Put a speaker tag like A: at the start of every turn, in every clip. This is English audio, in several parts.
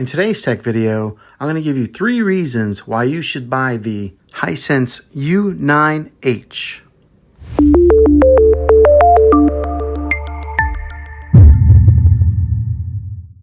A: In today's tech video, I'm going to give you 3 reasons why you should buy the Hisense U9H.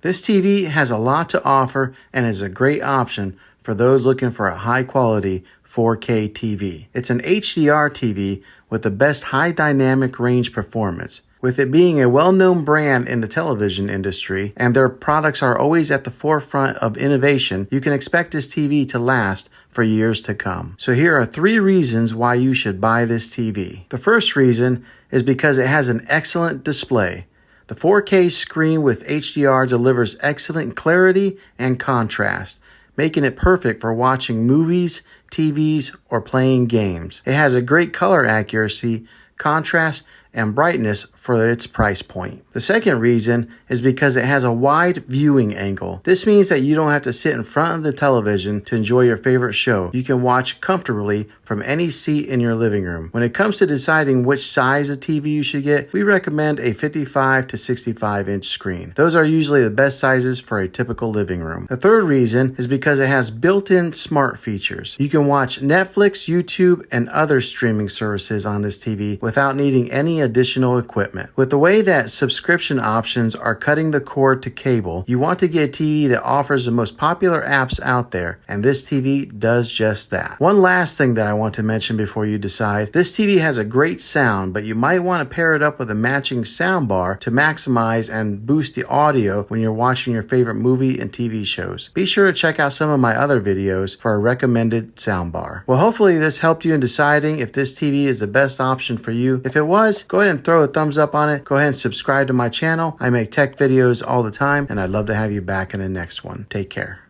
A: This TV has a lot to offer and is a great option for those looking for a high-quality 4K TV. It's an HDR TV with the best high dynamic range performance. With it being a well-known brand in the television industry and their products are always at the forefront of innovation, you can expect this TV to last for years to come. So here are 3 reasons why you should buy this TV. The first reason is because it has an excellent display. The 4K screen with HDR delivers excellent clarity and contrast, making it perfect for watching movies, TVs, or playing games. It has a great color accuracy, contrast, and brightness for its price point. The second reason is because it has a wide viewing angle. This means that you don't have to sit in front of the television to enjoy your favorite show. You can watch comfortably from any seat in your living room. When it comes to deciding which size of TV you should get, we recommend a 55 to 65 inch screen. Those are usually the best sizes for a typical living room. The third reason is because it has built-in smart features. You can watch Netflix, YouTube, and other streaming services on this TV without needing any additional equipment. With the way that subscription options are cutting the cord to cable, you want to get a TV that offers the most popular apps out there, and this TV does just that. One last thing that I want to mention before you decide, this TV has a great sound, but you might want to pair it up with a matching sound bar to maximize and boost the audio when you're watching your favorite movie and TV shows. Be sure to check out some of my other videos for a recommended sound bar. Well, hopefully this helped you in deciding if this TV is the best option for you. If it was, go ahead and throw a thumbs up on it. Go ahead and subscribe to my channel. I make tech videos all the time, and I'd love to have you back in the next one. Take care.